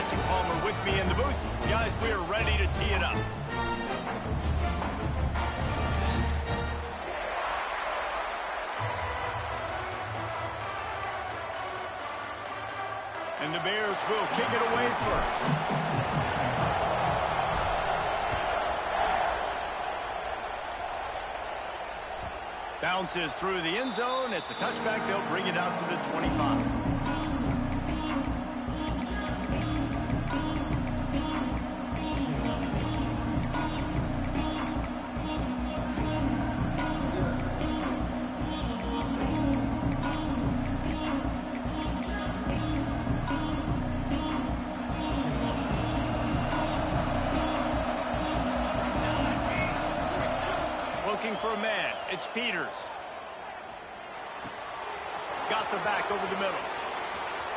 Jesse Palmer with me in the booth. Guys, we are ready to tee it up. And the Bears will kick it away first. Bounces through the end zone. It's a touchback. They'll bring it out to the 25. Looking for a man. It's Peters. Got the back over the middle.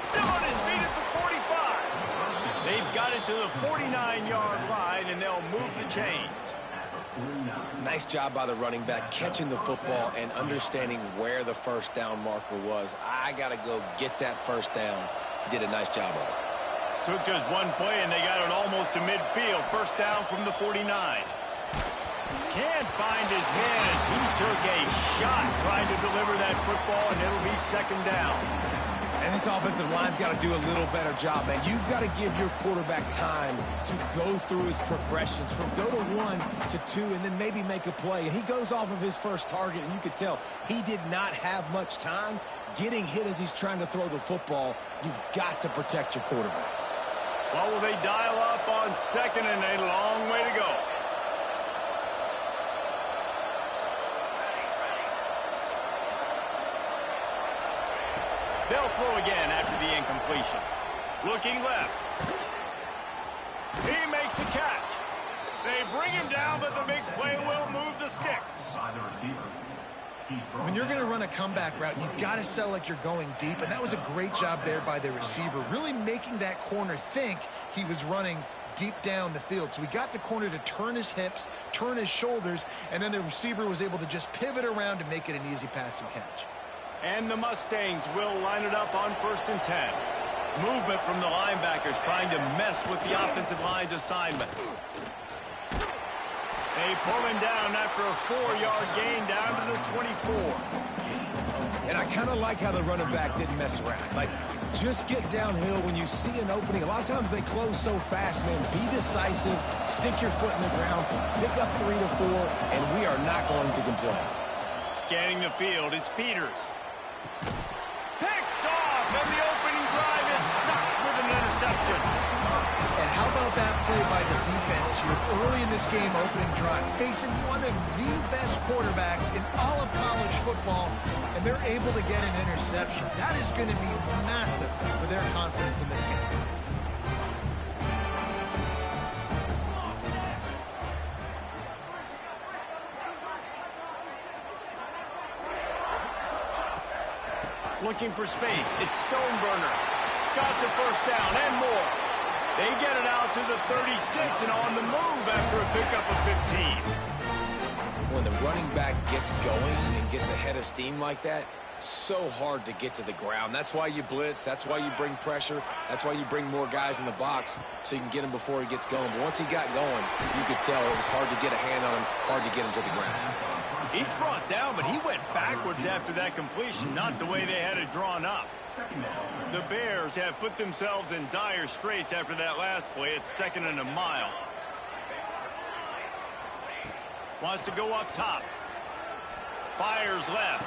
Still on his feet at the 45. They've got it to the 49-yard line, and they'll move the chains. Nice job by the running back, catching the football and understanding where the first down marker was. I got to go get that first down. He did a nice job of it. Took just one play, and they got it almost to midfield. First down from the 49. Can't find his man as he took a shot trying to deliver that football, and it'll be second down. And this offensive line's got to do a little better job, man. You've got to give your quarterback time to go through his progressions from go to 1 to 2 and then maybe make a play. And he goes off of his first target, and you could tell he did not have much time getting hit as he's trying to throw the football. You've got to protect your quarterback. Well, will they dial up on second, and a long way to go. They'll throw again after the incompletion. Looking left. He makes a catch. They bring him down, but the big play will move the sticks. When you're going to run a comeback route, you've got to sell like you're going deep, and that was a great job there by the receiver, really making that corner think he was running deep down the field. So we got the corner to turn his hips, turn his shoulders, and then the receiver was able to just pivot around and make it an easy pass and catch. And the Mustangs will line it up on 1st and 10. Movement from the linebackers trying to mess with the offensive line's assignments. They pull him down after a 4-yard gain down to the 24. And I kind of like how the running back didn't mess around. Like, just get downhill when you see an opening. A lot of times they close so fast, man. Be decisive, stick your foot in the ground, pick up 3 to 4, and we are not going to complain. Scanning the field, it's Peters. Picked off, and the opening drive is stopped with an interception. And how about that play by the defense here early in this game, opening drive, facing one of the best quarterbacks in all of college football, and they're able to get an interception. That is going to be massive for their confidence in this game. Looking for space. It's Stoneburner. Got the first down and more. They get it out to the 36 and on the move after a pickup of 15. When the running back gets going and gets ahead of steam like that, so hard to get to the ground. That's why you blitz. That's why you bring pressure. That's why you bring more guys in the box so you can get him before he gets going. But once he got going, you could tell it was hard to get a hand on him, hard to get him to the ground. He's brought down, but he went backwards after that completion, not the way they had it drawn up. The Bears have put themselves in dire straits after that last play. It's 2nd and a mile. Wants to go up top. Fires left.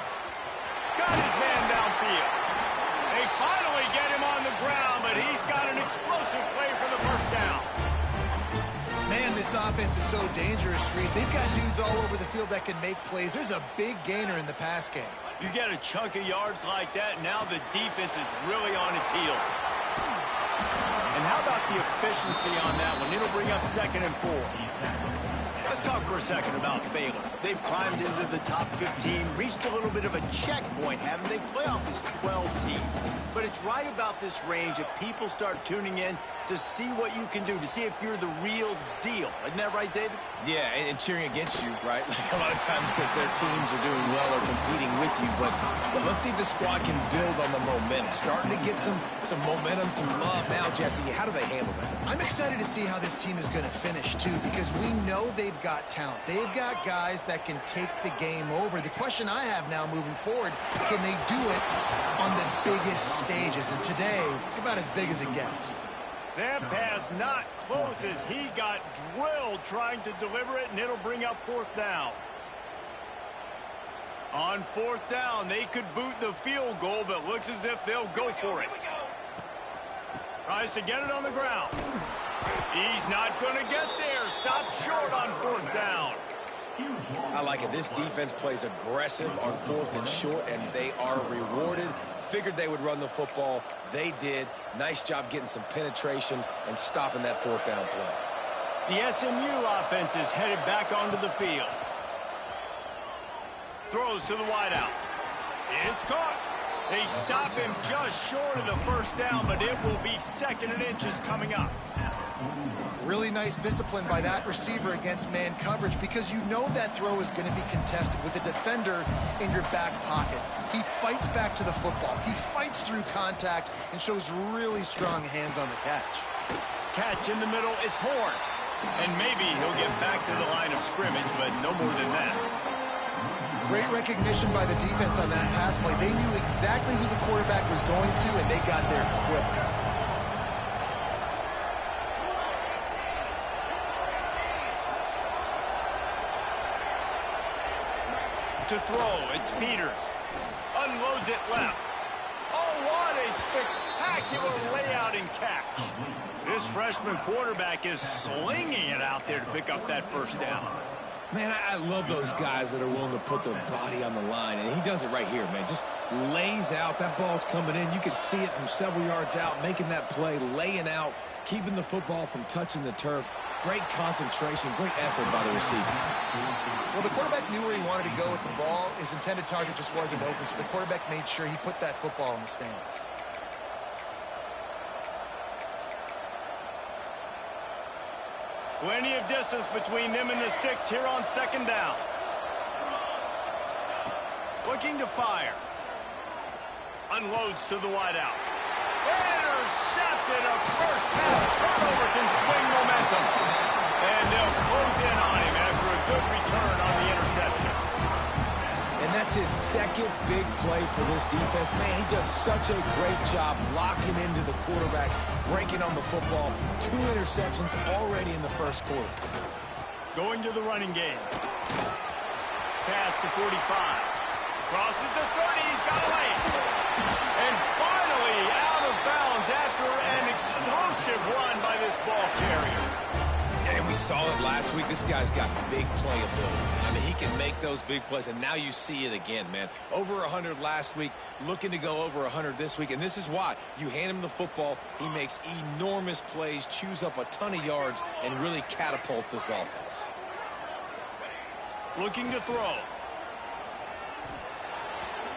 Got his man downfield. They finally get him on the ground, but he's got an explosive play for the first down. Man, this offense is so dangerous, Reese. They've got dudes all over the field that can make plays. There's a big gainer in the pass game. You get a chunk of yards like that, now the defense is really on its heels. And how about the efficiency on that one? It'll bring up 2nd and 4. That's Let's talk for a second about Baylor. They've climbed into the top 15, reached a little bit of a checkpoint, haven't they? Playoff is 12 teams. But it's right about this range that people start tuning in to see what you can do, to see if you're the real deal. Isn't that right, David? Yeah, and cheering against you, right? Like a lot of times because their teams are doing well or competing with you. But let's see if the squad can build on the momentum. Starting to get some momentum, some love now, Jesse. How do they handle that? I'm excited to see how this team is going to finish, too, because we know they've got talent. They've got guys that can take the game over. The question I have now moving forward, can they do it on the biggest stages? And today, it's about as big as it gets. That pass not close as he got drilled trying to deliver it, and it'll bring up 4th down. On 4th down, they could boot the field goal, but looks as if they'll go for it. Tries to get it on the ground. He's not going to get there. Stop short on 4th down. I like it. This defense plays aggressive on 4th and short, and they are rewarded. Figured they would run the football. They did. Nice job getting some penetration and stopping that 4th down play. The SMU offense is headed back onto the field. Throws to the wideout. It's caught. They stop him just short of the 1st down, but it will be 2nd and inches coming up. Really nice discipline by that receiver against man coverage, because you know that throw is going to be contested with a defender in your back pocket. He fights back to the football. He fights through contact and shows really strong hands on the catch. Catch in the middle. It's Horn. And maybe he'll get back to the line of scrimmage, but no more than that. Great recognition by the defense on that pass play. They knew exactly who the quarterback was going to, and they got there quick. To throw, it's Peters. Unloads it left. Oh, what a spectacular layout and catch. This freshman quarterback is slinging it out there to pick up that 1st down. Man, I love those guys that are willing to put their body on the line, and he does it right here, man. Just lays out. That ball's coming in. You can see it from several yards out, making that play, laying out, keeping the football from touching the turf. Great concentration, great effort by the receiver. Well, the quarterback knew where he wanted to go with the ball. His intended target just wasn't open, so the quarterback made sure he put that football in the stands. Plenty of distance between them and the sticks here on 2nd down. Looking to fire. Unloads to the wideout. Intercepted. A 1st half turnover can swing momentum. And they'll close in on him after a good return on the interception. And that's his 2nd big play for this defense. Man, he does such a great job locking into the quarterback, breaking on the football. 2 interceptions already in the 1st quarter. Going to the running game. Pass to 45. Crosses the 30. He's got a lane. And finally out of bounds after an explosive run by this ball carrier. And we saw it last week. This guy's got big playability. I mean, he can make those big plays, and now you see it again, man. Over 100 last week, looking to go over 100 this week, and this is why. You hand him the football, he makes enormous plays, chews up a ton of yards, and really catapults this offense. Looking to throw.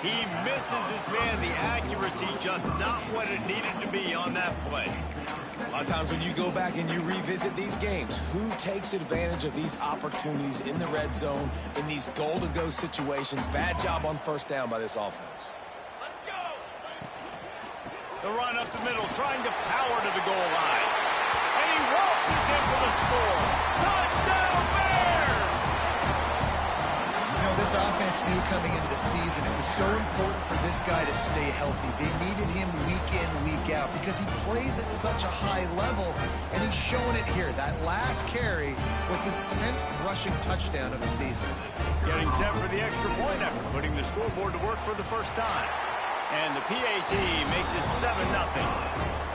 He misses his man. The accuracy just not what it needed to be on that play. A lot of times when you go back and you revisit these games, who takes advantage of these opportunities in the red zone, in these goal-to-go situations? Bad job on 1st down by this offense. Let's go. The run up the middle, trying to power to the goal line. And he waltzes in for the score. Touchdown, Bears! You know, this offense knew coming into the season it was so important for this guy to stay healthy. They needed him week in, week out, because he plays at such a high level, and he's showing it here. That last carry was his 10th rushing touchdown of the season. Getting set for the extra point after putting the scoreboard to work for the 1st time. And the PAT makes it 7-0.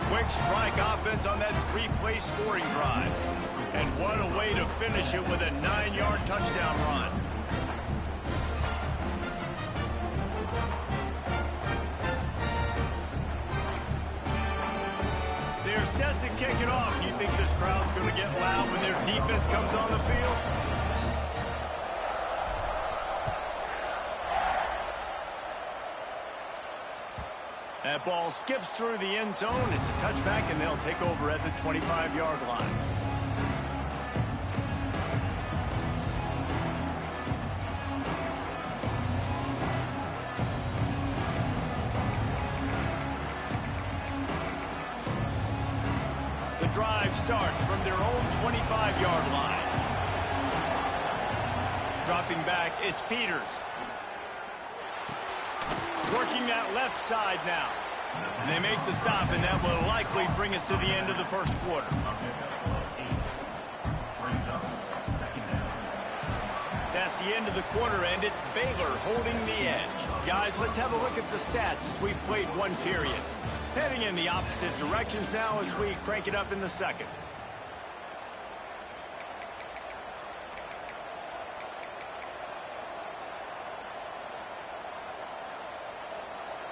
Quick strike offense on that 3-play scoring drive. And what a way to finish it with a 9-yard touchdown run. They're set to kick it off. You think this crowd's going to get loud when their defense comes on the field? That ball skips through the end zone. It's a touchback, and they'll take over at the 25-yard line. The drive starts from their own 25-yard line. Dropping back, it's Peters. Working that left side now. And they make the stop, and that will likely bring us to the end of the first quarter. That's the end of the quarter, and it's Baylor holding the edge. Guys, let's have a look at the stats as we've played one period. Heading in the opposite directions now as we crank it up in the second.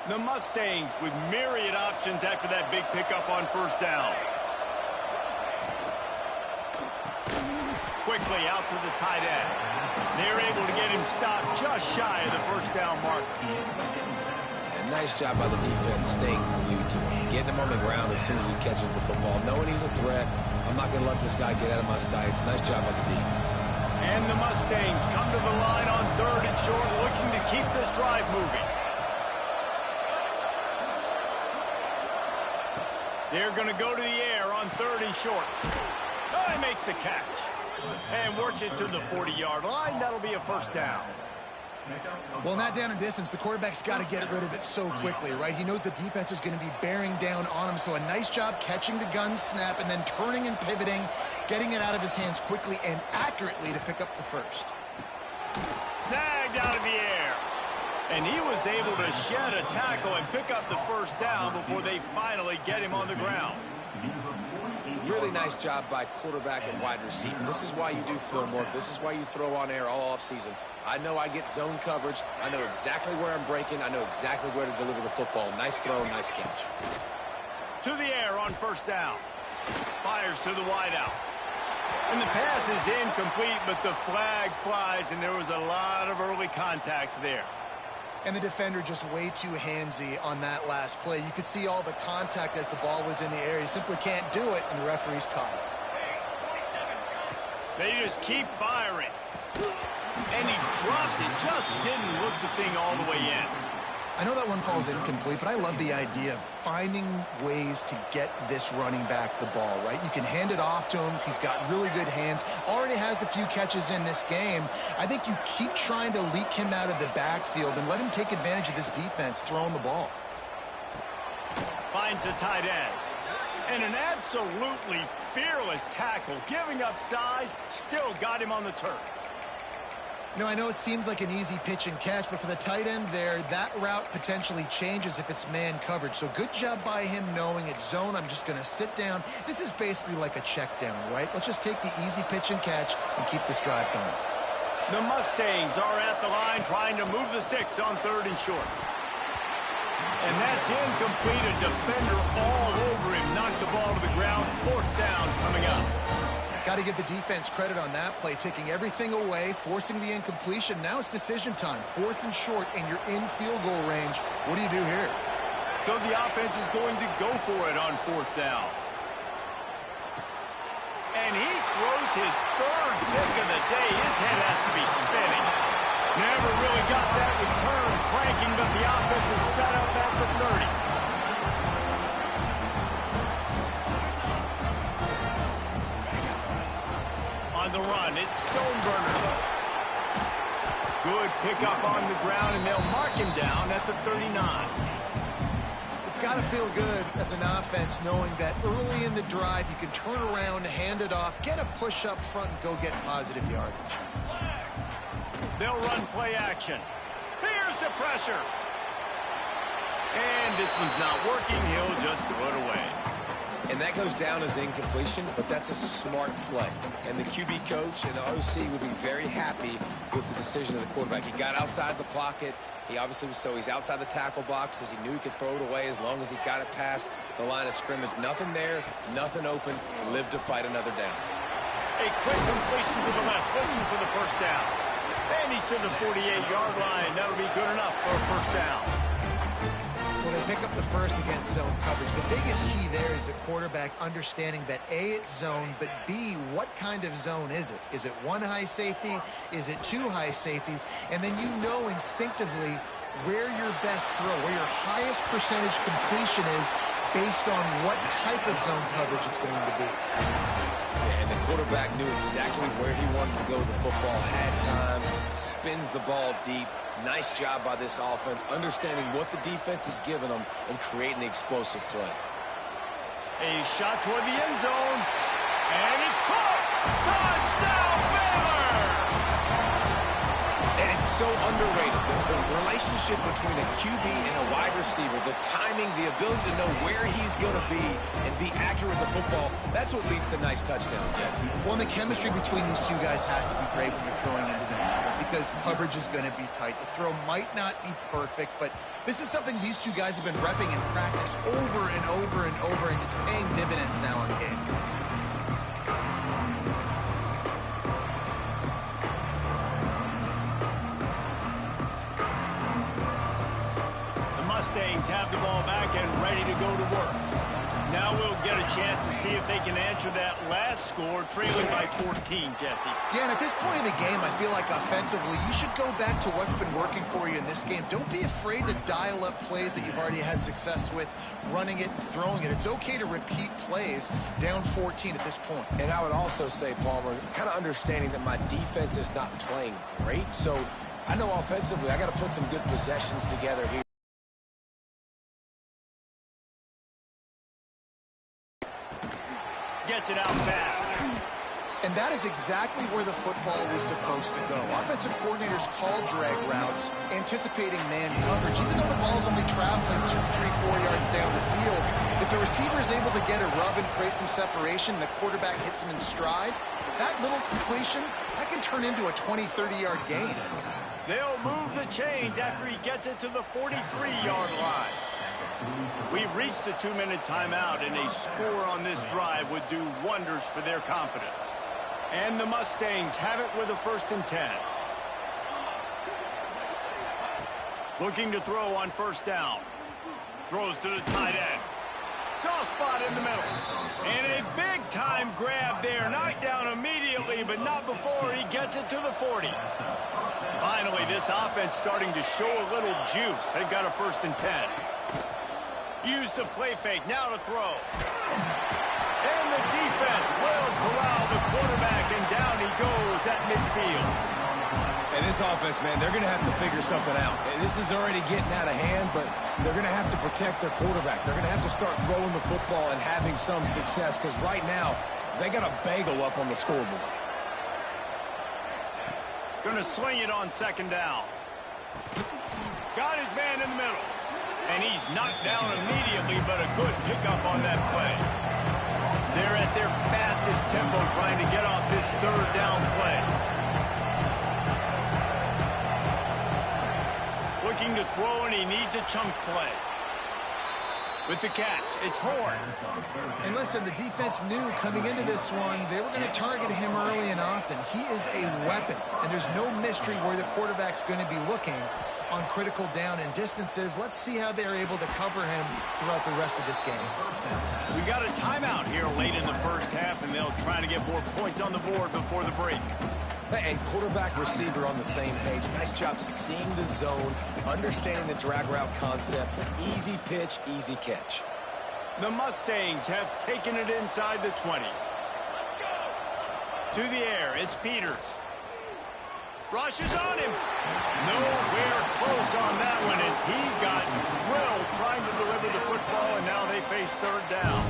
The Mustangs with myriad options after that big pickup on first down. Quickly out to the tight end. They're able to get him stopped just shy of the first down marker. And nice job by the defense staying glued to him, getting him on the ground as soon as he catches the football, knowing he's a threat. I'm not going to let this guy get out of my sights. Nice job by the D. And the Mustangs come to the line on 3rd and short, looking to keep this drive moving. They're going to go to the air on 3rd and short. Oh, he makes the catch. And works it to the 40-yard line. That'll be a first down. Well, not down in distance. The quarterback's got to get rid of it so quickly, right? He knows the defense is going to be bearing down on him. So a nice job catching the gun snap and then turning and pivoting, getting it out of his hands quickly and accurately to pick up the first. Snagged out of the air. And he was able to shed a tackle and pick up the first down before they finally get him on the ground. Really nice job by quarterback and wide receiver. This is why you do film work. This is why you throw on air all offseason. I know I get zone coverage. I know exactly where I'm breaking. I know exactly where to deliver the football. Nice throw, nice catch. To the air on first down. Fires to the wideout. And the pass is incomplete, but the flag flies, and there was a lot of early contact there. And the defender just way too handsy on that last play. You could see all the contact as the ball was in the air. He simply can't do it, and the referee's caught it. They just keep firing. And he dropped it. Just didn't look the thing all the way in. I know that one falls incomplete, but I love the idea of finding ways to get this running back the ball, right? You can hand it off to him. He's got really good hands. Already has a few catches in this game. I think you keep trying to leak him out of the backfield and let him take advantage of this defense throwing the ball. Finds the tight end. And an absolutely fearless tackle. Giving up size, still got him on the turf. I know it seems like an easy pitch and catch, but for the tight end there, that route potentially changes if it's man coverage. So good job by him knowing it's zone. I'm just going to sit down. This is basically like a check down, right? Let's just take the easy pitch and catch and keep this drive going. The Mustangs are at the line trying to move the sticks on 3rd and short. And that's incomplete. A defender all over him. Knocked the ball to the ground. 4th down coming up. Got to give the defense credit on that play, taking everything away, forcing the incompletion. Now it's decision time. 4th and short, and you're in field goal range. What do you do here? So the offense is going to go for it on 4th down. And he throws his 3rd pick of the day. His head has to be spinning. Never really got that return cranking, but the offense is set up at the 30. On the run, it's Stoneburner. Good pickup on the ground, and they'll mark him down at the 39. It's got to feel good as an offense knowing that early in the drive you can turn around, hand it off, get a push up front, and go get positive yardage. They'll run play action. Here's the pressure. And this one's not working. He'll just throw it away. And that goes down as incompletion, but that's a smart play. And the QB coach and the OC will be very happy with the decision of the quarterback. He got outside the pocket. He obviously was he's outside the tackle boxes. He knew he could throw it away as long as he got it past the line of scrimmage. Nothing there, nothing open. Lived to fight another down. A quick completion to the left, looking for the first down. And he's to the 48-yard line. That'll be good enough for a first down. Well, they pick up the first against zone coverage. The biggest key there is the quarterback understanding that A, it's zone, but B, what kind of zone is it? Is it one high safety? Is it two high safeties? And then you know instinctively where your best throw, where your highest percentage completion is based on what type of zone coverage it's going to be. Yeah, and the quarterback knew exactly where he wanted to go with the football, had time, spins the ball deep. Nice job by this offense, understanding what the defense is giving them and creating the explosive play. A shot toward the end zone, and it's caught! Touchdown, Baylor! And it's so underrated. The relationship between a QB and a wide receiver, the timing, the ability to know where he's going to be and be accurate with the football, that's what leads to nice touchdowns, Jesse. Well, and the chemistry between these two guys has to be great when you're throwing into the end zone because coverage is going to be tight. The throw might not be perfect, but this is something these two guys have been repping in practice over and over and over, and it's paying dividends now in game. Mustangs have the ball back and ready to go to work. Now we'll get a chance to see if they can answer that last score, trailing by 14, Jesse. Yeah, and at this point in the game, I feel like offensively, you should go back to what's been working for you in this game. Don't be afraid to dial up plays that you've already had success with, running it and throwing it. It's okay to repeat plays down 14 at this point. And I would also say, Palmer, kind of understanding that my defense is not playing great, so I know offensively I got to put some good possessions together here. Gets it out fast. And that is exactly where the football was supposed to go. Offensive coordinators call drag routes, anticipating man coverage. Even though the ball's only traveling 2, 3, 4 yards down the field, if the receiver is able to get a rub and create some separation, and the quarterback hits him in stride, that little completion, that can turn into a 20, 30-yard gain. They'll move the chains after he gets it to the 43-yard line. We've reached the 2-minute timeout, and a score on this drive would do wonders for their confidence. And the Mustangs have it with a 1st and 10. Looking to throw on 1st down. Throws to the tight end. Soft spot in the middle. And a big-time grab there. Knocked down immediately, but not before he gets it to the 40. Finally, this offense starting to show a little juice. They've got a 1st and 10. Use the play fake, now to throw. And the defense will corral the quarterback, and down he goes at midfield. And this offense, man, they're going to have to figure something out. This is already getting out of hand, but they're going to have to protect their quarterback. They're going to have to start throwing the football and having some success, because right now, they got a bagel up on the scoreboard. Going to swing it on 2nd down. Got his man in the middle. And he's knocked down immediately, but a good pickup on that play. They're at their fastest tempo trying to get off this 3rd down play. Looking to throw, and he needs a chunk play. With the catch, it's Horn. And listen, the defense knew coming into this one, they were going to target him early and often. He is a weapon, and there's no mystery where the quarterback's going to be looking on critical down and distances. Let's see how they're able to cover him throughout the rest of this game. We got a timeout here late in the 1st half, and they'll try to get more points on the board before the break. And quarterback receiver on the same page. Nice job seeing the zone, understanding the drag route concept. Easy pitch, easy catch. The Mustangs have taken it inside the 20. To the air, it's Peters. Rushes on him. Nowhere close on that one as he got drilled trying to deliver the football, and now they face 3rd down.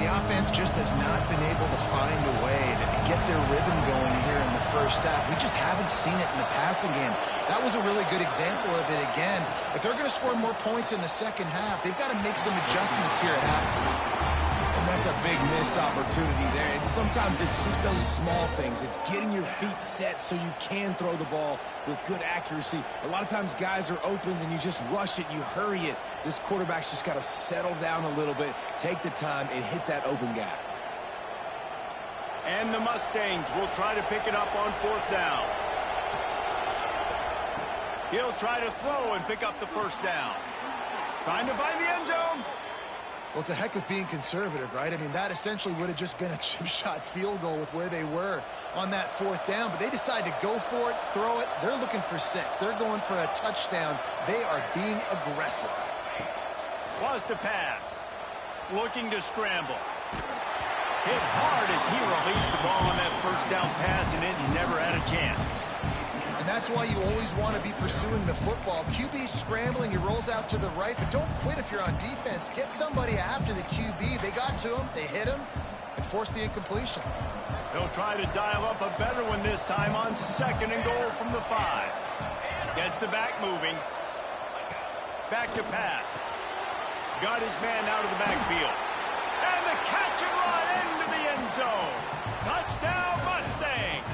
The offense just has not been able to find a way to get their rhythm going here in the 1st half. We just haven't seen it in the passing game. That was a really good example of it again. If they're going to score more points in the 2nd half, they've got to make some adjustments here at halftime. And that's a big missed opportunity there. And sometimes it's just those small things. It's getting your feet set so you can throw the ball with good accuracy. A lot of times guys are open and you just rush it, you hurry it. This quarterback's just got to settle down a little bit, take the time, and hit that open guy. And the Mustangs will try to pick it up on 4th down. He'll try to throw and pick up the 1st down. Trying to find the end zone. Well, it's a heck of being conservative, right? I mean, that essentially would have just been a chip shot field goal with where they were on that 4th down. But they decide to go for it, throw it. They're looking for 6. They're going for a touchdown. They are being aggressive. Was to pass. Looking to scramble. Hit hard as he released the ball on that 1st down pass, and it never had a chance. And that's why you always want to be pursuing the football. QB scrambling, he rolls out to the right, but don't quit if you're on defense. Get somebody after the QB. They got to him, they hit him, and forced the incompletion. They'll try to dial up a better one this time on 2nd and goal from the 5. Gets the back moving. Back to pass. Got his man out of the backfield. And the catch and run into the end zone. Touchdown, Mustangs.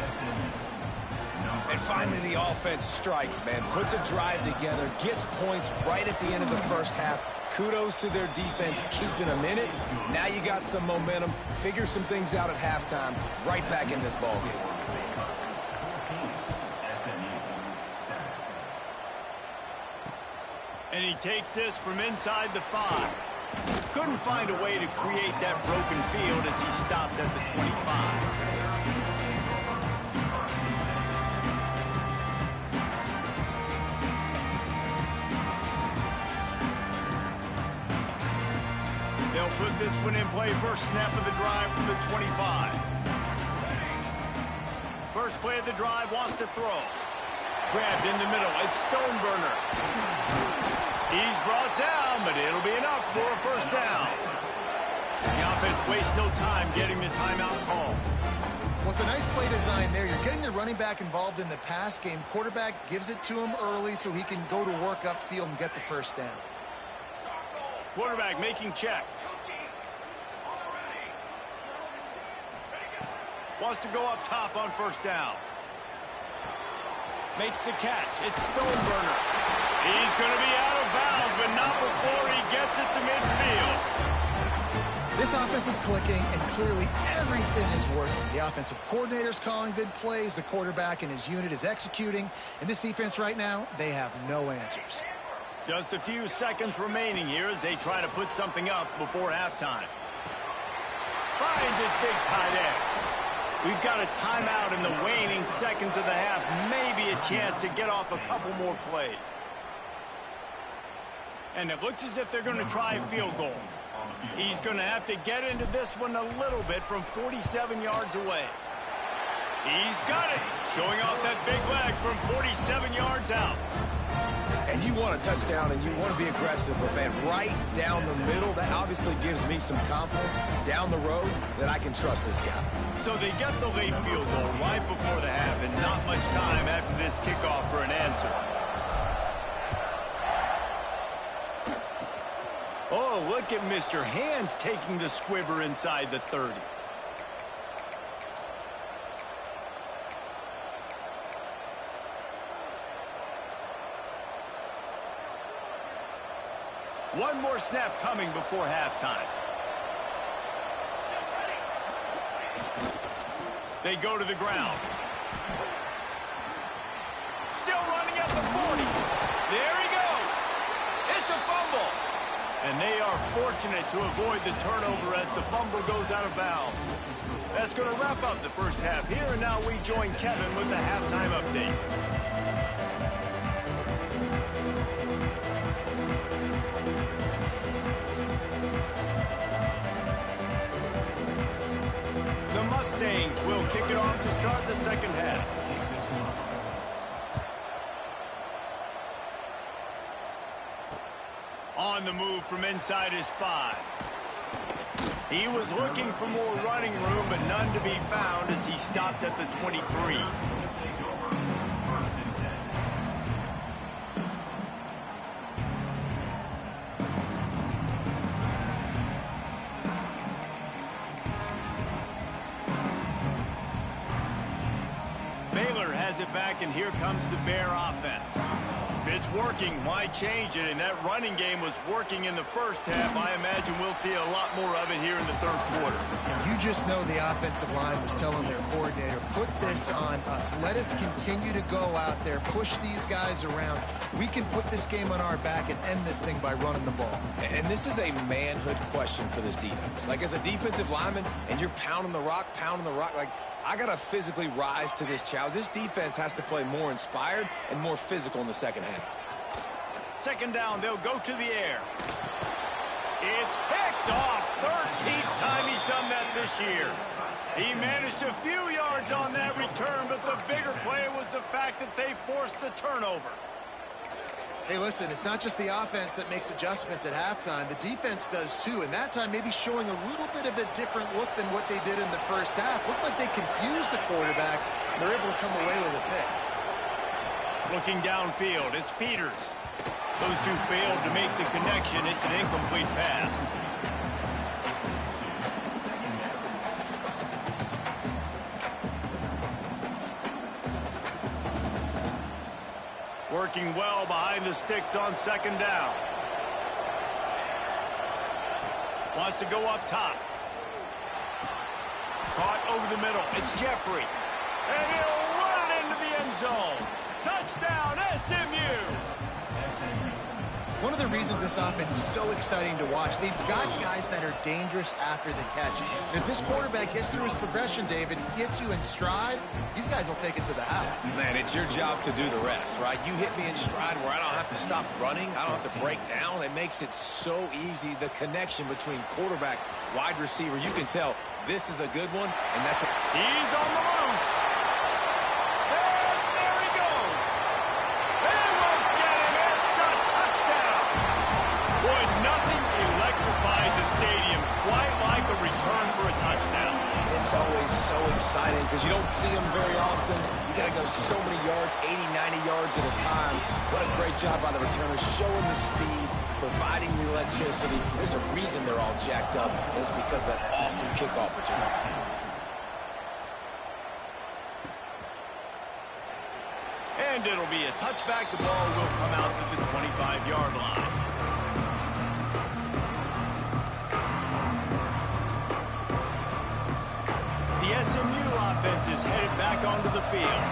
And finally, the offense strikes, man. Puts a drive together, gets points right at the end of the 1st half. Kudos to their defense keeping them in it. Now you got some momentum. Figure some things out at halftime. Right back in this ballgame. And he takes this from inside the 5. Couldn't find a way to create that broken field as he stopped at the 25. They'll put this one in play. First snap of the drive from the 25. First play of the drive, wants to throw. Grabbed in the middle. It's Stoneburner. He's brought down, but it'll be enough for a 1st down. The offense wastes no time getting the timeout call. Well, it's a nice play design there. You're getting the running back involved in the pass game. Quarterback gives it to him early so he can go to work upfield and get the 1st down. Quarterback making checks. Wants to go up top on 1st down. Makes the catch. It's Stoneburner. He's going to be out of bounds, but not before he gets it to midfield. This offense is clicking, and clearly everything is working. The offensive coordinator's calling good plays. The quarterback and his unit is executing. And this defense right now, they have no answers. Just a few seconds remaining here as they try to put something up before halftime. Finds his big tight end. We've got a timeout in the waning seconds of the half. Maybe a chance to get off a couple more plays. And it looks as if they're going to try a field goal. He's going to have to get into this one a little bit from 47 yards away. He's got it. Showing off that big leg from 47 yards out. And you want a touchdown and you want to be aggressive, but man, right down the middle, that obviously gives me some confidence down the road that I can trust this guy. So they get the late field goal right before the half and not much time after this kickoff for an answer. Oh, look at Mr. Hands taking the squibber inside the 30. One more snap coming before halftime. They go to the ground. Still running at the 40. There he goes. It's a fumble. And they are fortunate to avoid the turnover as the fumble goes out of bounds. That's going to wrap up the 1st half here, and now we join Kevin with the halftime update. The Mustangs will kick it off to start the 2nd half. On the move from inside his 5. He was looking for more running room, but none to be found as he stopped at the 23. Baylor has it back, and here comes the Bear offense. If it's working, why change it? And that running game was working in the first half. I imagine we'll see a lot more of it here in the third quarter. And you just know the offensive line was telling their coordinator, put this on us. Let us continue to go out there, push these guys around. We can put this game on our back and end this thing by running the ball. And this is a manhood question for this defense. Like, as a defensive lineman, and you're pounding the rock, like, I got to physically rise to this challenge. This defense has to play more inspired and more physical in the second half. Second down, they'll go to the air. It's picked off. 13th time he's done that this year. He managed a few yards on that return, but the bigger play was the fact that they forced the turnover. Hey, listen, it's not just the offense that makes adjustments at halftime. The defense does too, and that time maybe showing a little bit of a different look than what they did in the first half. Looked like they confused the quarterback, and they're able to come away with a pick. Looking downfield, it's Peters. Those two failed to make the connection. It's an incomplete pass. Working well behind the sticks on second down. Wants to go up top. Caught over the middle. It's Jeffrey. And he'll run it into the end zone. Touchdown, SMU! One of the reasons this offense is so exciting to watch, they've got guys that are dangerous after the catch. And if this quarterback gets through his progression, David, gets you in stride, these guys will take it to the house. Man, it's your job to do the rest, right? You hit me in stride where I don't have to stop running. I don't have to break down. It makes it so easy. The connection between quarterback, wide receiver, you can tell this is a good one, and that's what... He's on the loose. And there he goes. They won't get him. It's a touchdown. Boy, nothing electrifies a stadium quite like a return for a touchdown. It's always so exciting because you don't see them very often. You got to go so many yards, 80, 90 yards at a time. What a great job by the returners, showing the speed, providing the electricity. There's a reason they're all jacked up, and it's because of that awesome kickoff return. And it'll be a touchback. The ball will come out to the 25-yard line. The SMU offense is headed back onto the field.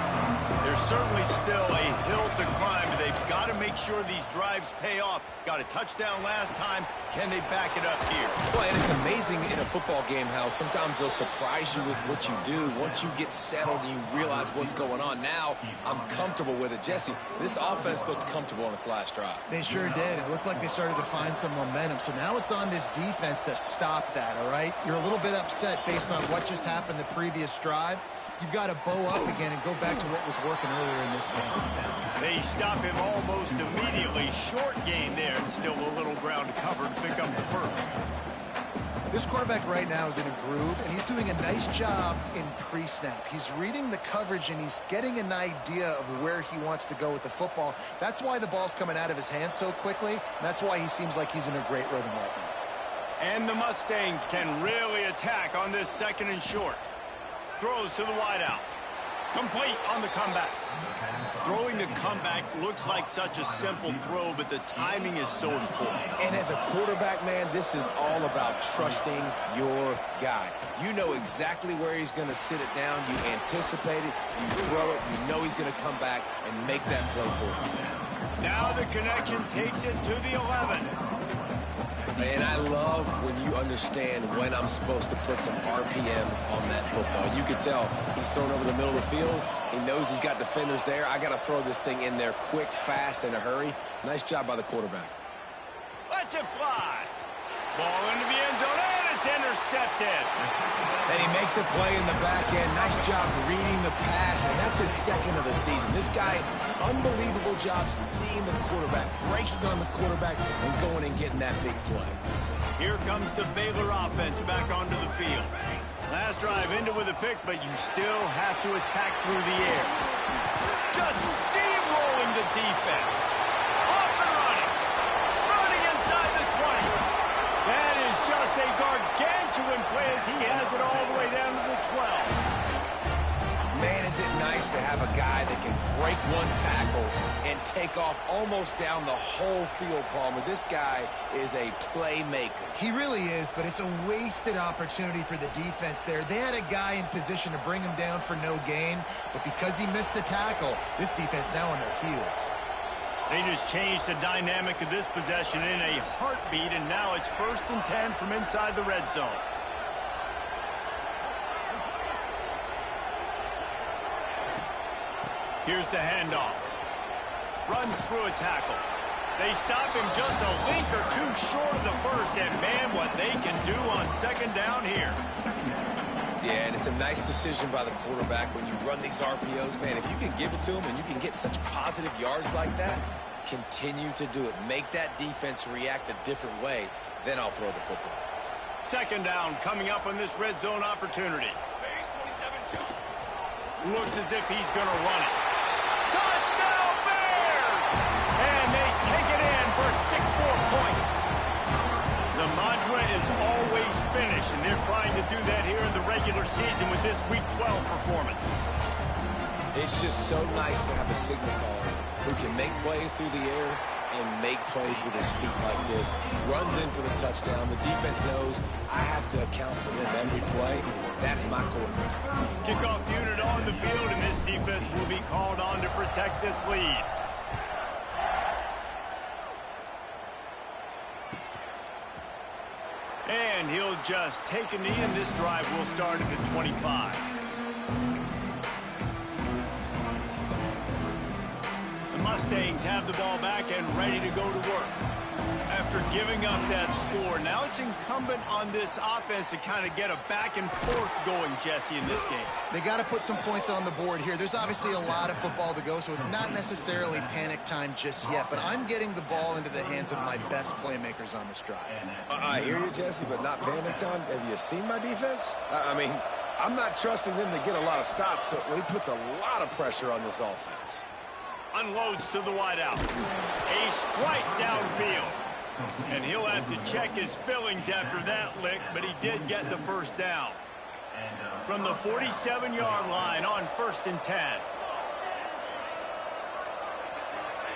There's certainly still a hill to climb, but they've got to make sure these drives pay off. Got a touchdown last time. Can they back it up here? Well, and it's amazing in a football game how sometimes they'll surprise you with what you do. Once you get settled and you realize what's going on, now I'm comfortable with it. Jesse, this offense looked comfortable on its last drive. They sure did. It looked like they started to find some momentum. So now it's on this defense to stop that, all right? You're a little bit upset based on what just happened the previous drive. You've got to bow up again and go back to what was working earlier in this game. They stop him almost immediately. Short gain there, and still a little ground to cover to pick up the first. This quarterback right now is in a groove, and he's doing a nice job in pre-snap. He's reading the coverage, and he's getting an idea of where he wants to go with the football. That's why the ball's coming out of his hands so quickly, and that's why he seems like he's in a great rhythm right now. And the Mustangs can really attack on this second and short. Throws to the wideout. Complete on the comeback. Throwing the comeback looks like such a simple throw, but the timing is so important. And as a quarterback, man, this is all about trusting your guy. You know exactly where he's going to sit it down. You anticipate it. You throw it. You know he's going to come back and make that play for you. Now the connection takes it to the 11. Man, I love when you understand when I'm supposed to put some RPMs on that football. You can tell he's thrown over the middle of the field. He knows he's got defenders there. I got to throw this thing in there quick, fast, in a hurry. Nice job by the quarterback. Let's it fly. Ball into the end zone, and it's intercepted. And he makes a play in the back end. Nice job reading the pass, and that's his second of the season. This guy, unbelievable job seeing the quarterback, breaking on the quarterback, and going and getting that big play. Here comes the Baylor offense back onto the field. Last drive ended with a pick, but you still have to attack through the air. Just steamrolling the defense. Off and running. Running inside the 20. That is just a gargantuan play as he has it all the way down to the 12. Man, is it nice to have have a guy that can break one tackle and take off almost down the whole field, Palmer. This guy is a playmaker. He really is, but it's a wasted opportunity for the defense there. They had a guy in position to bring him down for no gain, but because he missed the tackle, this defense now on their heels. They just changed the dynamic of this possession in a heartbeat, and now it's 1st and 10 from inside the red zone. Here's the handoff. Runs through a tackle. They stop him just a link or two short of the first, and man, what they can do on 2nd down here. Yeah, and it's a nice decision by the quarterback when you run these RPOs. Man, if you can give it to him and you can get such positive yards like that, continue to do it. Make that defense react a different way, then I'll throw the football. 2nd down coming up on this red zone opportunity. Looks as if he's going to run it. Touchdown Bears! And they take it in for 6 more points. The mantra is always finish, and they're trying to do that here in the regular season with this Week 12 performance. It's just so nice to have a signal caller who can make plays through the air and make plays with his feet like this. Runs in for the touchdown. The defense knows I have to account for him every play. That's my quarterback. Kickoff unit on the field, and this defense will be called on to protect this lead. And he'll just take a knee, and this drive will start at the 25. The Mustangs have the ball back and ready to go to work. After giving up that score, now it's incumbent on this offense to kind of get a back and forth going, Jesse, in this game. They got to put some points on the board here. There's obviously a lot of football to go, so it's not necessarily panic time just yet, but I'm getting the ball into the hands of my best playmakers on this drive. I hear you, Jesse, but not panic time. Have you seen my defense? I mean, I'm not trusting them to get a lot of stops, so he puts a lot of pressure on this offense. Unloads to the wideout. A strike downfield. And he'll have to check his fillings after that lick, but he did get the 1st down. From the 47-yard line on 1st and 10.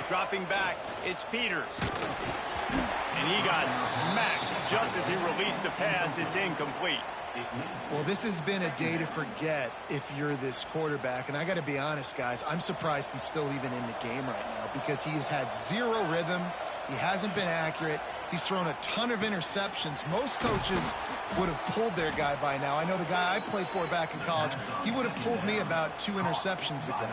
Dropping back, it's Peters. And he got smacked just as he released the pass. It's incomplete. Well, this has been a day to forget if you're this quarterback. And I got to be honest, guys, I'm surprised he's still even in the game right now because he has had 0 rhythm. He hasn't been accurate. He's thrown a ton of interceptions. Most coaches would have pulled their guy by now. I know the guy I played for back in college, he would have pulled me about 2 interceptions ago.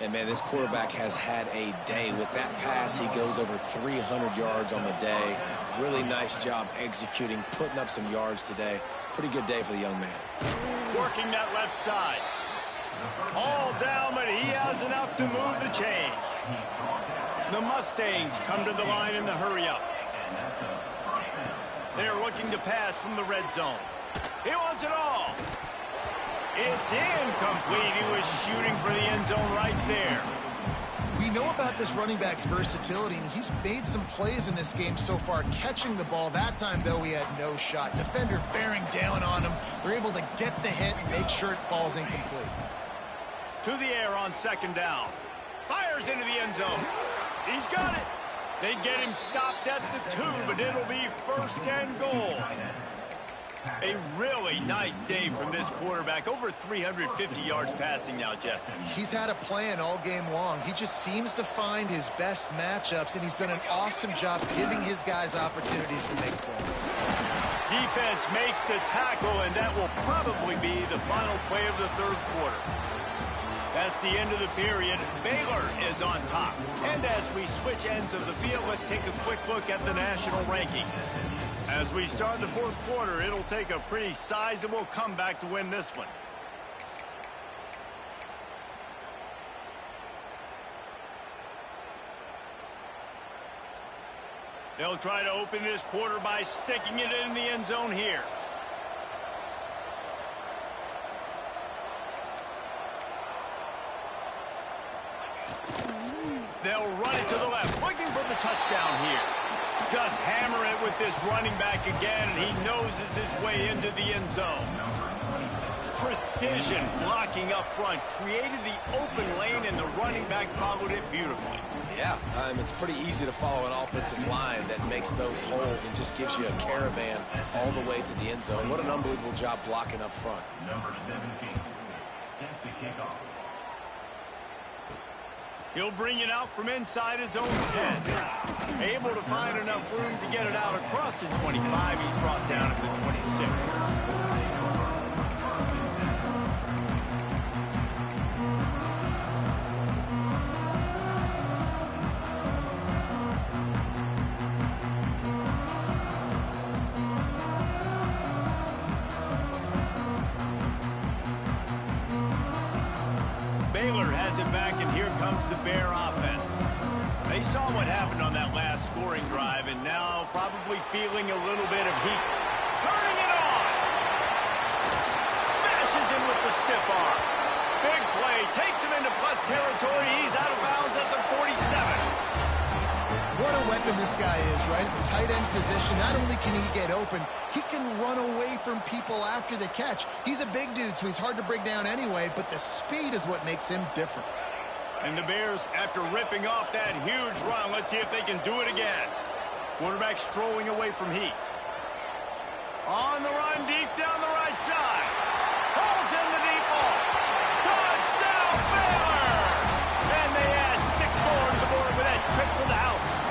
And, man, this quarterback has had a day. With that pass, he goes over 300 yards on the day. Really nice job executing, putting up some yards today. Pretty good day for the young man. Working that left side. All down, but he has enough to move the chains. The Mustangs come to the line in the hurry-up. They're looking to pass from the red zone. He wants it all. It's incomplete. He was shooting for the end zone right there. We know about this running back's versatility, and he's made some plays in this game so far catching the ball. That time, though, he had no shot. Defender bearing down on him. They're able to get the hit and make sure it falls incomplete. To the air on 2nd down. Fires into the end zone. He's got it. They get him stopped at the 2, but it'll be 1st and goal. A really nice day from this quarterback. Over 350 yards passing now, Jesse. He's had a plan all game long. He just seems to find his best matchups, and he's done an awesome job giving his guys opportunities to make plays. Defense makes the tackle, and that will probably be the final play of the 3rd quarter. That's the end of the period. Baylor is on top. And as we switch ends of the field, let's take a quick look at the national rankings. As we start the 4th quarter, it'll take a pretty sizable comeback to win this one. They'll try to open this quarter by sticking it in the end zone here. They'll run it to the left, looking for the touchdown here. Just hammer it with this running back again, and he noses his way into the end zone. precision blocking up front, created the open lane, and the running back followed it beautifully. Yeah, it's pretty easy to follow an offensive line that makes those holes and just gives you a caravan all the way to the end zone. What an unbelievable job blocking up front. Number 17, set to kick off. He'll bring it out from inside his own 10. Able to find enough room to get it out across the 25. He's brought down at the 26. The Bear offense. They saw what happened on that last scoring drive and now probably feeling a little bit of heat. Turning it on! Smashes him with the stiff arm. Big play. Takes him into plus territory. He's out of bounds at the 47. What a weapon this guy is, right? At the tight end position, not only can he get open, he can run away from people after the catch. He's a big dude, so he's hard to bring down anyway, but the speed is what makes him different. And the Bears, after ripping off that huge run, let's see if they can do it again. Quarterback strolling away from heat. On the run, deep down the right side. Hauls in the deep ball. Touchdown, Baylor! And they add 6 more to the board with that trip to the house.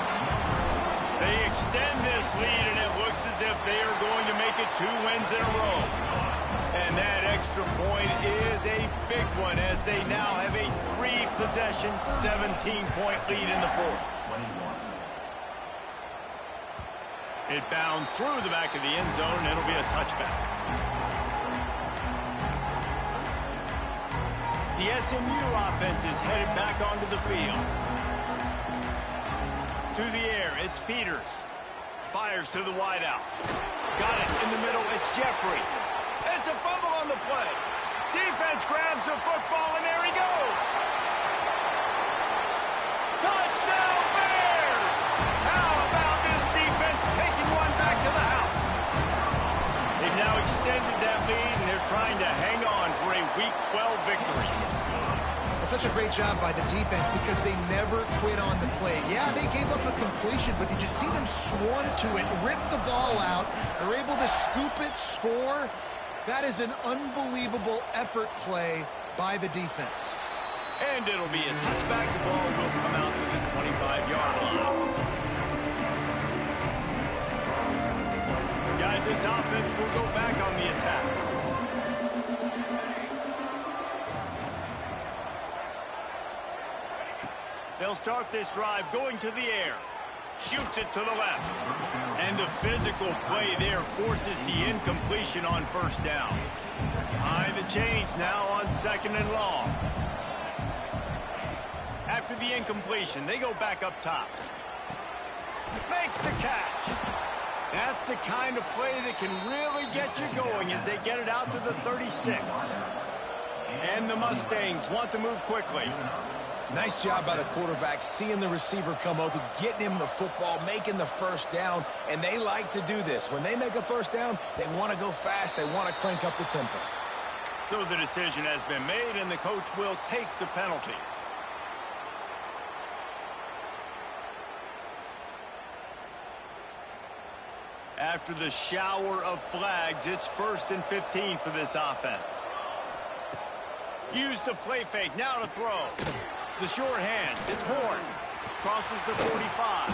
They extend this lead, and it looks as if they are going to make it 2 wins in a row. And that extra point is a big one as they now have a 3-possession, 17-point lead in the fourth. It bounds through the back of the end zone, and it'll be a touchback. The SMU offense is headed back onto the field. To the air, it's Peters. Fires to the wideout. Got it in the middle, it's Jeffrey. It's a fumble on the play. Defense grabs the football, and there he goes. Touchdown, Bears! How about this defense taking one back to the house? They've now extended that lead, and they're trying to hang on for a Week 12 victory. That's such a great job by the defense because they never quit on the play. Yeah, they gave up a completion, but did you see them swarm to it, rip the ball out? They're able to scoop it, score. That is an unbelievable effort play by the defense. And it'll be a touchback. The ball will come out to the 25-yard line. Guys, this offense will go back on the attack. They'll start this drive going to the air. Shoots it to the left. And the physical play there forces the incompletion on first down. Behind the chains now on 2nd and long. After the incompletion, they go back up top. Makes the catch. That's the kind of play that can really get you going as they get it out to the 36. And the Mustangs want to move quickly. Nice job by the quarterback, seeing the receiver come open, getting him the football, making the first down, and they like to do this. When they make a first down, they want to go fast, they want to crank up the tempo. So the decision has been made, and the coach will take the penalty. After the shower of flags, it's 1st and 15 for this offense. Use the play fake, now to throw. The short hand, it's Horn. Crosses the 45.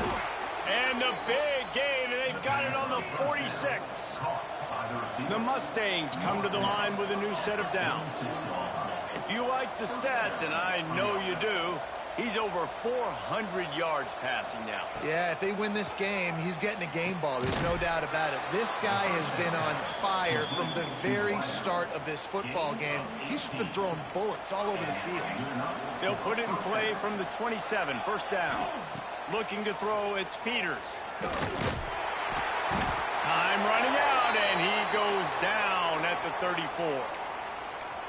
And the big gain, and they've got it on the 46. The Mustangs come to the line with a new set of downs. If you like the stats, and I know you do, he's over 400 yards passing now. Yeah, if they win this game, he's getting a game ball. There's no doubt about it. This guy has been on fire from the very start of this football game. He's been throwing bullets all over the field. They'll put it in play from the 27, 1st down. Looking to throw, it's Peters. Time running out, and he goes down at the 34.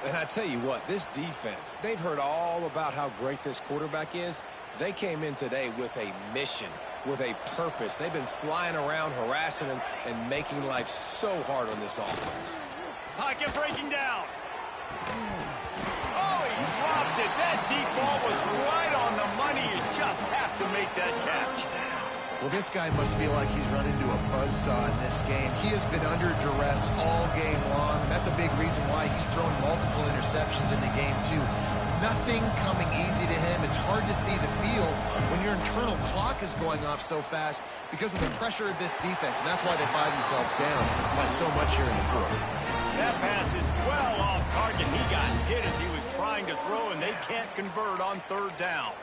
And I tell you what, this defense, they've heard all about how great this quarterback is. They came in today with a mission, with a purpose. They've been flying around, harassing him, and making life so hard on this offense. Pocket breaking down. Oh, he dropped it. That deep ball was right on the money. You just have to make that catch. Well, this guy must feel like he's run into a buzzsaw in this game. He has been under duress all game long, and that's a big reason why he's thrown multiple interceptions in the game, too. Nothing coming easy to him. It's hard to see the field when your internal clock is going off so fast because of the pressure of this defense, and that's why they find themselves down by so much here in the fourth. That pass is well off target. He got hit as he was trying to throw, and they can't convert on third down.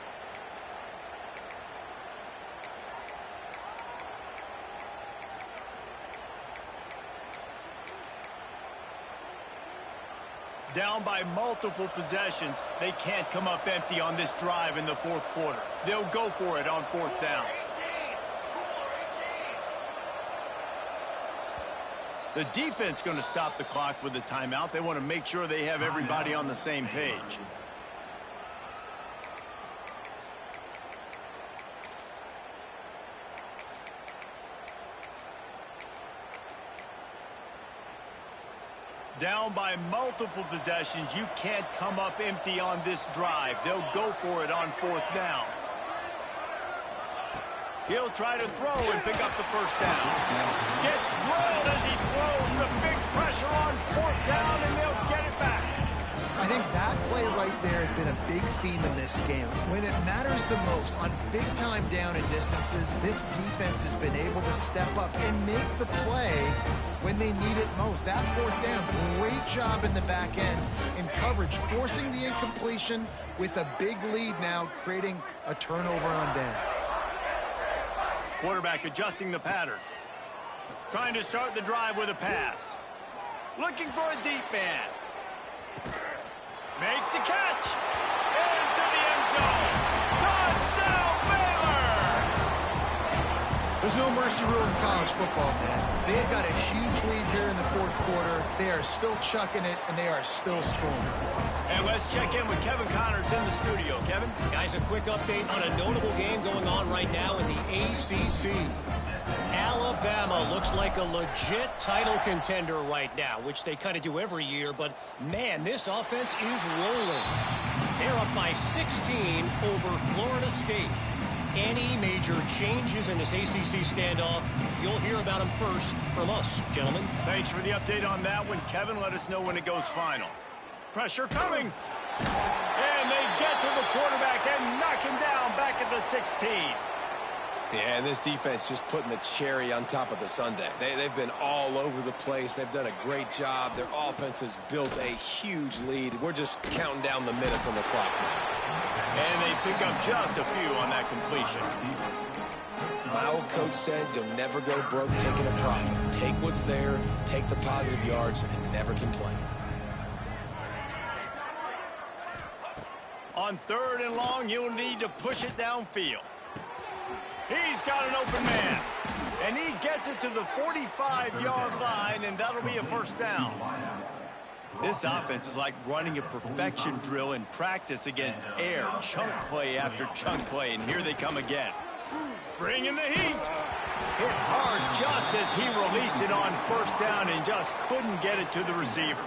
Down by multiple possessions, they can't come up empty on this drive in the fourth quarter. They'll go for it on fourth down. The defense going to stop the clock with a timeout. They want to make sure they have everybody on the same page. Down by multiple possessions, you can't come up empty on this drive. They'll go for it on fourth down. He'll try to throw and pick up the first down. Gets drilled as he throws. The big pressure on fourth down, and they'll get it back. I think that play right there has been a big theme in this game. When it matters the most, on big-time down and distances, this defense has been able to step up and make the play when they need it most. That fourth down, great job in the back end in coverage, forcing the incompletion with a big lead now, creating a turnover on downs. Quarterback adjusting the pattern. Trying to start the drive with a pass. Looking for a deep man. Makes the catch. Into the end zone. Touchdown, Baylor! There's no mercy rule in college football, man. They've got a huge lead here in the fourth quarter. They are still chucking it, and they are still scoring. And let's check in with Kevin Connors in the studio. Kevin? Guys, a quick update on a notable game going on right now in the ACC. Alabama looks like a legit title contender right now, which they kind of do every year, but man, this offense is rolling. They're up by 16 over Florida State. Any major changes in this ACC standoff, you'll hear about them first from us, gentlemen. Thanks for the update on that one, Kevin. Let us know when it goes final. Pressure coming. And they get to the quarterback and knock him down back at the 16. Yeah, and this defense just putting the cherry on top of the sundae. They've been all over the place. They've done a great job. Their offense has built a huge lead. We're just counting down the minutes on the clock now. And they pick up just a few on that completion. My old coach said you'll never go broke taking a profit. Take what's there, take the positive yards, and never complain. On third and long, you'll need to push it downfield. He's got an open man. And he gets it to the 45-yard line, and that'll be a first down. This offense is like running a perfection drill in practice against air. Chunk play after chunk play, and here they come again. Bringing the heat. Hit hard just as he released it on first down and just couldn't get it to the receiver.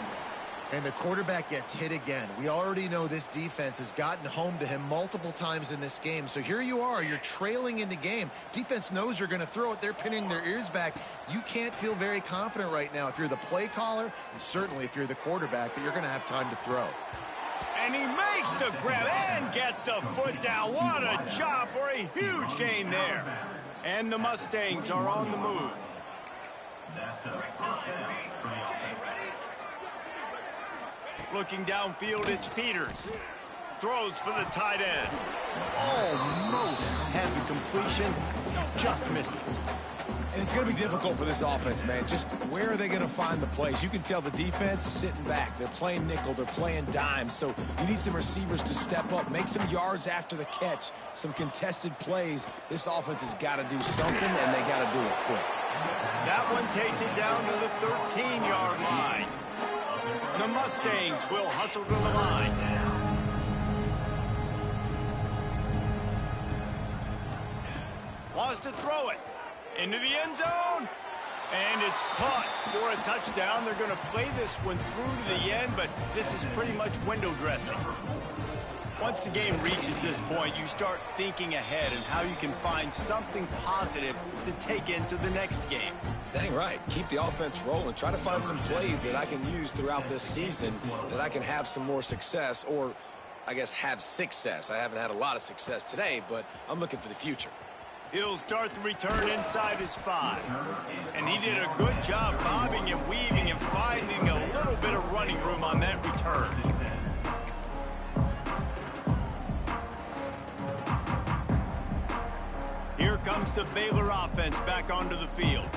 And the quarterback gets hit again. We already know this defense has gotten home to him multiple times in this game. So here you are, you're trailing in the game. Defense knows you're going to throw it. They're pinning their ears back. You can't feel very confident right now if you're the play caller, and certainly if you're the quarterback, that you're going to have time to throw. And he makes the grab and gets the foot down. What a job for a huge gain there. And the Mustangs are on the move. That's a first down for the offense. Looking downfield, it's Peters. Throws for the tight end. Almost had the completion. Just missed it. And it's going to be difficult for this offense, man. Just where are they going to find the plays? You can tell the defense sitting back. They're playing nickel. They're playing dime. So you need some receivers to step up, make some yards after the catch, some contested plays. This offense has got to do something, and they got to do it quick. That one takes it down to the 13-yard line. The Mustangs will hustle to the line. Wants to throw it into the end zone. And it's caught for a touchdown. They're going to play this one through to the end, but this is pretty much window dressing. Once the game reaches this point, you start thinking ahead and how you can find something positive to take into the next game. Dang right. Keep the offense rolling. Try to find some plays that I can use throughout this season that I can have some more success, or I guess have success. I haven't had a lot of success today, but I'm looking for the future. He'll start the return inside his 5. And he did a good job bobbing and weaving and finding a little bit of running room on that return. Here comes the Baylor offense back onto the field.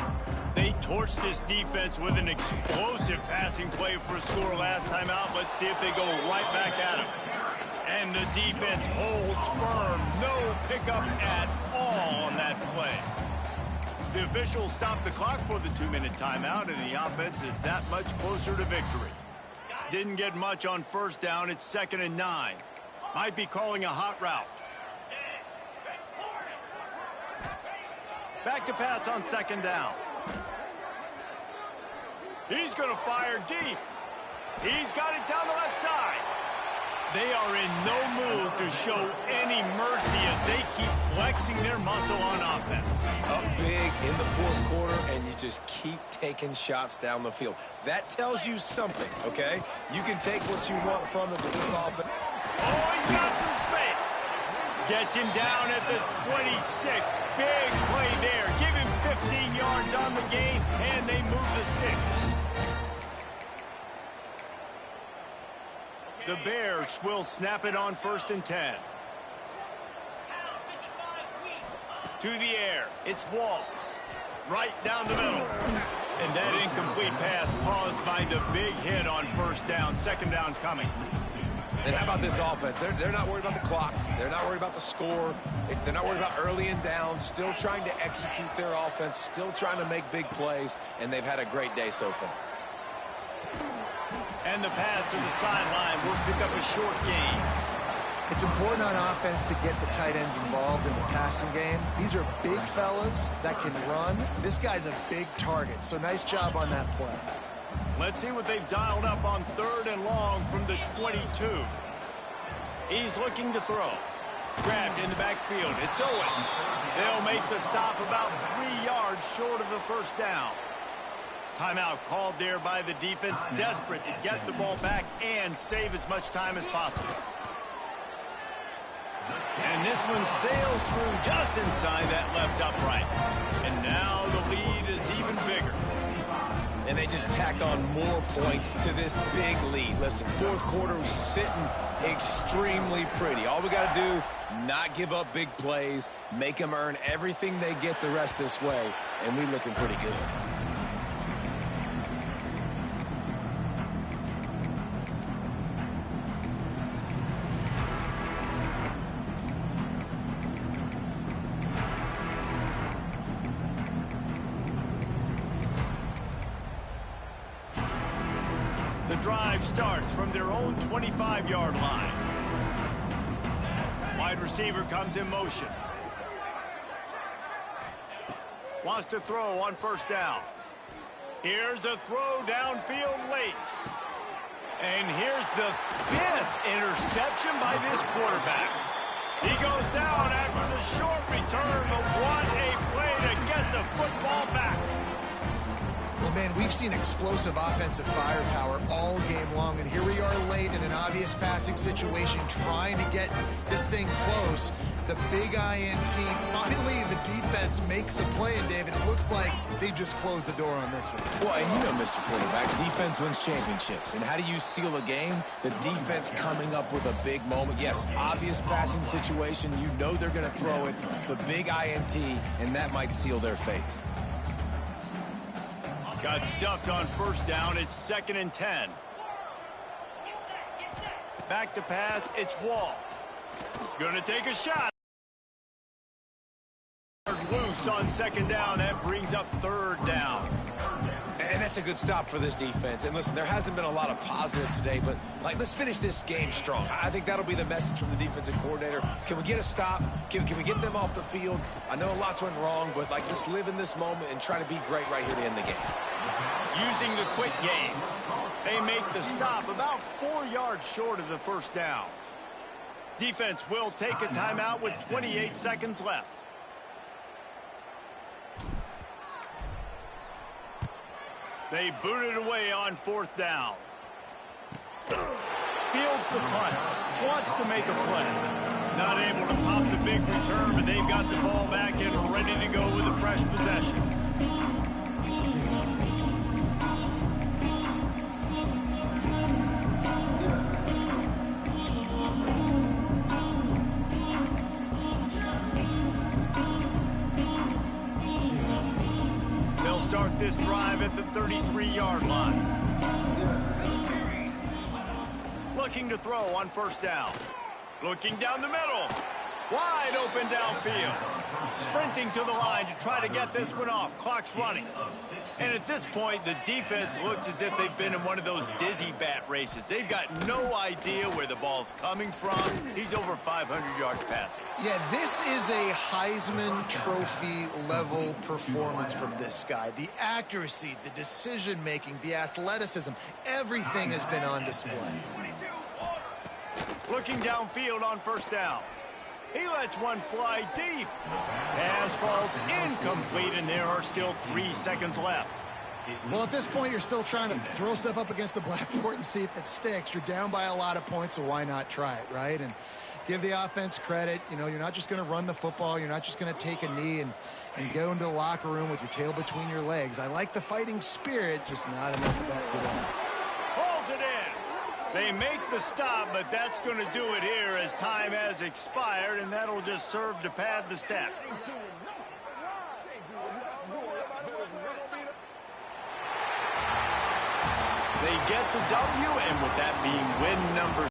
They torched this defense with an explosive passing play for a score last time out. Let's see if they go right back at him. And the defense holds firm. No pickup at all on that play. The officials stopped the clock for the 2-minute timeout, and the offense is that much closer to victory. Didn't get much on first down. It's 2nd and 9. Might be calling a hot route. Back to pass on 2nd down. He's going to fire deep. He's got it down the left side. They are in no mood to show any mercy as they keep flexing their muscle on offense. Up big in the 4th quarter, and you just keep taking shots down the field. That tells you something, okay? You can take what you want from it, but this offense... Oh, he's got some space. Gets him down at the 26. Big play there. Give him 15 yards on the gain, and they move the sticks. The Bears will snap it on 1st and 10. To the air. It's Wall. Right down the middle. And that incomplete pass caused by the big hit on 1st down. 2nd down coming. And how about this offense? They're not worried about the clock. They're not worried about the score. They're not worried about early and down. Still trying to execute their offense. Still trying to make big plays. And they've had a great day so far. And the pass to the sideline will pick up a short gain. It's important on offense to get the tight ends involved in the passing game. These are big fellas that can run. This guy's a big target, so nice job on that play. Let's see what they've dialed up on 3rd and long from the 22. He's looking to throw. Grabbed in the backfield. It's Owen. They'll make the stop about 3 yards short of the 1st down. Timeout called there by the defense, desperate to get the ball back and save as much time as possible. And this one sails through just inside that left upright. And now the lead is even bigger. And they just tack on more points to this big lead. Listen, 4th quarter was sitting extremely pretty. All we got to do, not give up big plays, make them earn everything they get the rest this way, and we're looking pretty good. The drive starts from their own 25-yard line. Wide receiver comes in motion. Wants to throw on 1st down. Here's a throw downfield late. And here's the 5th interception by this quarterback. He goes down after the short return, but what a play to get the football back. Well, man, we've seen explosive offensive firepower all game long, and here we are late in an obvious passing situation trying to get this thing close. The big INT, finally the defense makes a play, and David, it looks like they just closed the door on this one. Well, and you know, Mr. Quarterback, defense wins championships. And how do you seal a game? The defense coming up with a big moment. Yes, obvious passing situation. You know they're going to throw it. The big INT, and that might seal their fate. Got stuffed on 1st down. It's 2nd and 10. Back to pass. It's Wall. Gonna take a shot. Loose on 2nd down. That brings up 3rd down. And That's a good stop for this defense. And listen, there hasn't been a lot of positive today, but let's finish this game strong. I think that'll be the message from the defensive coordinator. Can we get a stop? Can we get them off the field? I know lots went wrong, but let's live in this moment and try to be great right here to end the game. Using the quick game, they make the stop about 4 yards short of the first down. Defense will take a timeout with 28 seconds left. They boot it away on 4th down. Fields the punt. Wants to make a play. Not able to pop the big return, but they've got the ball back and ready to go with a fresh possession. They'll start this drive at the 33-yard line. Looking to throw on 1st down. Looking down the middle. Wide open downfield. Sprinting to the line to try to get this one off. Clock's running. And at this point, the defense looks as if they've been in one of those dizzy bat races. They've got no idea where the ball's coming from. He's over 500 yards passing. Yeah, this is a Heisman Trophy level performance from this guy. The accuracy, the decision-making, the athleticism, everything has been on display. Looking downfield on 1st down. He lets one fly deep. Pass falls incomplete, and there are still 3 seconds left. Well, at this point, you're still trying to throw stuff up against the blackboard and see if it sticks. You're down by a lot of points, so why not try it, right? And give the offense credit. You know, you're not just going to run the football. You're not just going to take a knee and go into the locker room with your tail between your legs. I like the fighting spirit, just not enough of that today. Pulls it in. They make the stop, but that's going to do it here as time has expired, and that'll just serve to pad the stats. They get the W, and with that being win number